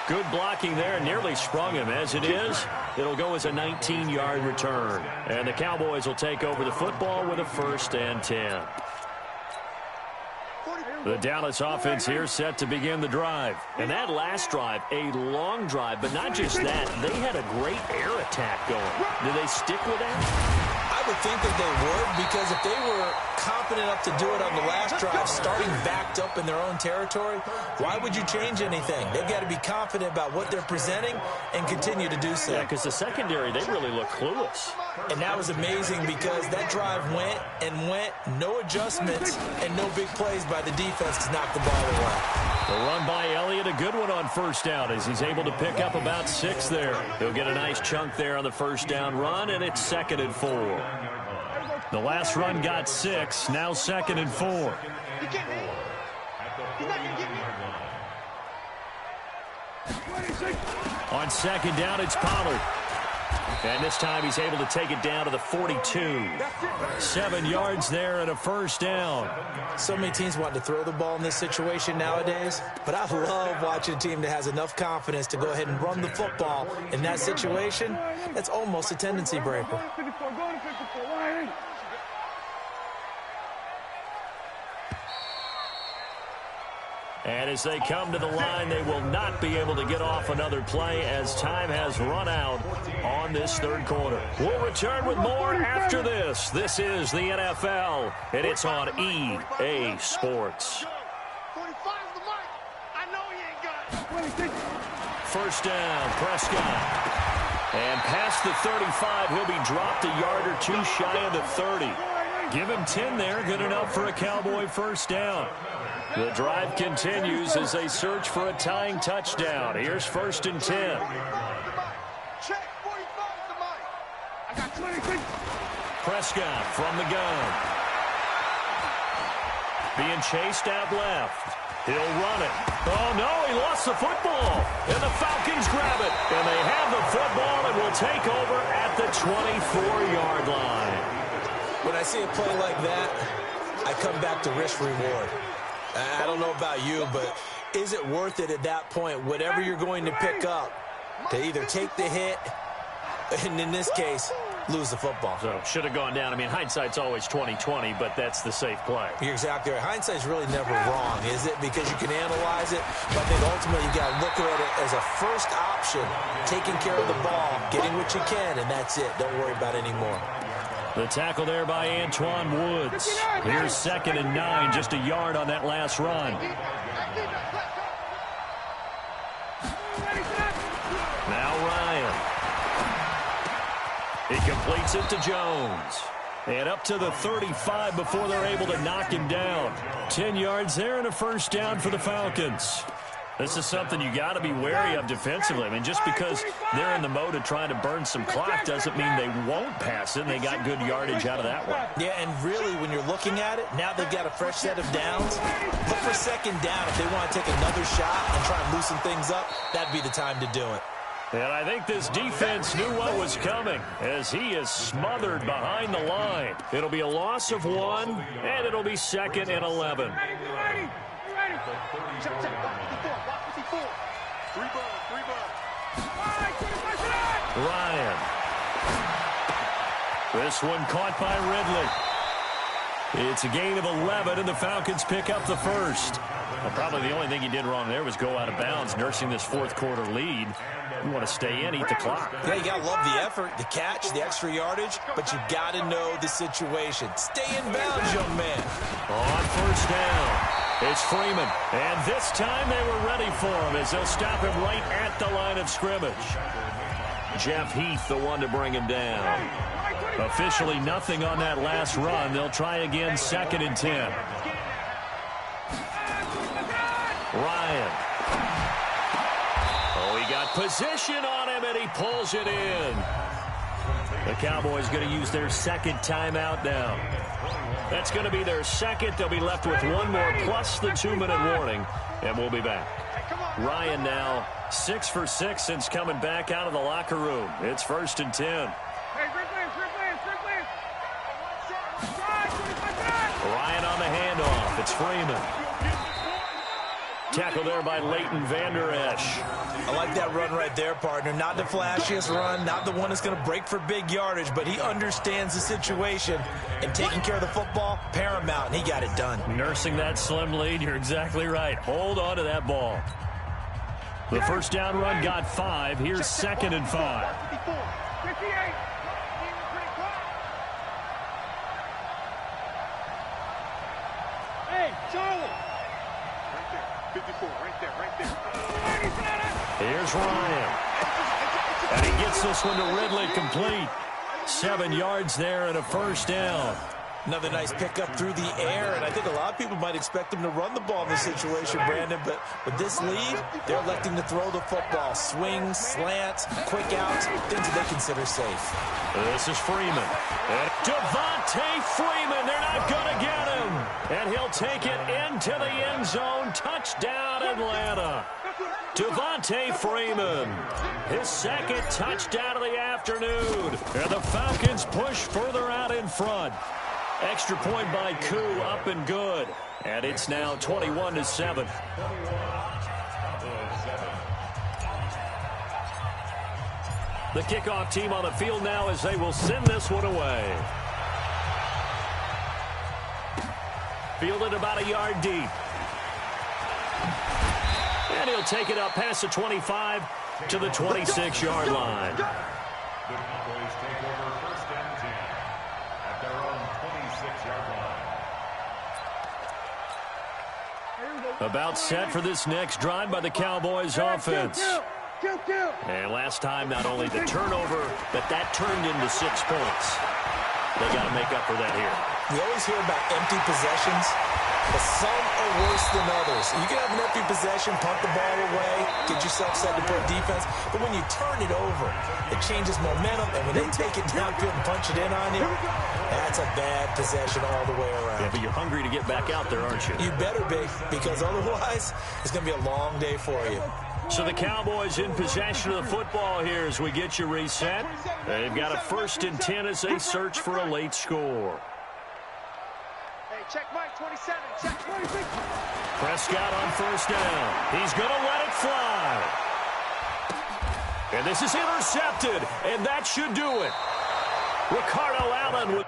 Good blocking there, nearly sprung him. As it is, it'll go as a 19-yard return. And the Cowboys will take over the football with a 1st and 10. The Dallas offense here set to begin the drive. And that last drive, a long drive, but not just that. They had a great air attack going. Do they stick with that? I would think that they would, because if they were confident enough to do it on the last drive, starting backed up in their own territory, why would you change anything? They've got to be confident about what they're presenting and continue to do so. Yeah, because the secondary, they really look clueless. And that was amazing because that drive went and went, no adjustments and no big plays by the defense to knock the ball away. The run by Elliott, a good one on first down as he's able to pick up about 6 there. He'll get a nice chunk there on the first down run, and it's 2nd and 4. The last run got 6, now 2nd and 4. On second down, it's Pollard. And this time he's able to take it down to the 42. 7 yards there and a first down. So many teams want to throw the ball in this situation nowadays, but I love watching a team that has enough confidence to go ahead and run the football in that situation. That's almost a tendency breaker. And as they come to the line, they will not be able to get off another play as time has run out on this third quarter. We'll return with more after this. This is the NFL, and it's on EA Sports. First down, Prescott. And past the 35, he'll be dropped a yard or two shy of the 30. Give him 10 there, good enough for a Cowboy first down. The drive continues as they search for a tying touchdown. Here's first and 10. Prescott from the gun. Being chased out left. He'll run it. Oh, no, he lost the football. And the Falcons grab it. And they have the football and will take over at the 24-yard line. When I see a play like that, I come back to risk-reward. I don't know about you, but is it worth it at that point, whatever you're going to pick up, to either take the hit, and in this case, lose the football? So should have gone down. I mean, hindsight's always 20/20, but that's the safe play. You're exactly right. Hindsight's really never wrong, is it? Because you can analyze it, but I think ultimately you got to look at it as a first option, taking care of the ball, getting what you can, and that's it. Don't worry about any more. The tackle there by Antoine Woods. Here's second and 9, just a yard on that last run. Now Ryan. He completes it to Jones. And up to the 35 before they're able to knock him down. 10 yards there and a first down for the Falcons. This is something you got to be wary of defensively. I mean, just because they're in the mode of trying to burn some clock doesn't mean they won't pass it, and they got good yardage out of that one. Yeah, and really, when you're looking at it, now they've got a fresh set of downs. Look for second down. If they want to take another shot and try and loosen things up, that'd be the time to do it. And I think this defense knew what was coming as he is smothered behind the line. It'll be a loss of 1, and it'll be second and 11. Ryan. This one caught by Ridley. It's a gain of 11, and the Falcons pick up the first. Well, probably the only thing he did wrong there was go out of bounds, nursing this fourth quarter lead. You want to stay in, eat the clock. Yeah, you got to love the effort, the catch, the extra yardage, but you got to know the situation. Stay in bounds, young man. On first down, it's Freeman. And this time they were ready for him as they'll stop him right at the line of scrimmage. Jeff Heath, the one to bring him down. Officially nothing on that last run. They'll try again, second and 10. Ryan. Oh, he got position on him, and he pulls it in. The Cowboys going to use their second timeout now. That's going to be their second. They'll be left with one more plus the 2-minute warning, and we'll be back. Ryan now 6 for 6 since coming back out of the locker room. It's first and 10. Ryan on the handoff. It's Freeman. Tackle there by Leighton Vander Esch. I like that run right there, partner. Not the flashiest run, not the one that's going to break for big yardage, but he understands the situation, and taking care of the football, paramount, and he got it done. Nursing that slim lead, you're exactly right. Hold on to that ball. The first down run got 5. Here's second and 5. Hey, Charlie. 54, right there. Here's Ryan. And he gets this one to Ridley complete. 7 yards there and a first down. Another nice pickup through the air, and I think a lot of people might expect him to run the ball in this situation, Brandon, but with this lead, they're electing to throw the football. Swings, slants, quick outs, things that they consider safe. This is Freeman. And Devontae Freeman, they're not going to get him. And he'll take it into the end zone. Touchdown, Atlanta. Devontae Freeman, his second touchdown of the afternoon. And the Falcons push further out in front. Extra point by Koo, up and good. And it's now 21-7. The kickoff team on the field now as they will send this one away. Fielded about a yard deep. And he'll take it up past the 25 to the 26-yard line. The Cowboys take over first and 10 at their own 26-yard line. About set for this next drive by the Cowboys offense. And last time, not only the turnover, but that turned into 6 points. They got to make up for that here. We always hear about empty possessions, but some are worse than others. You can have an empty possession, punt the ball away, get yourself set to play defense, but when you turn it over, it changes momentum, and when they take it downfield and punch it in on you, that's a bad possession all the way around. Yeah, but you're hungry to get back out there, aren't you? You better be, because otherwise, it's going to be a long day for you. So the Cowboys in possession of the football here as we get you reset. They've got a 1st and 10 as they search for a late score. Hey, check Mike, 27. Check 26. Prescott on 1st down. He's going to let it fly. And this is intercepted, and that should do it. Ricardo Allen with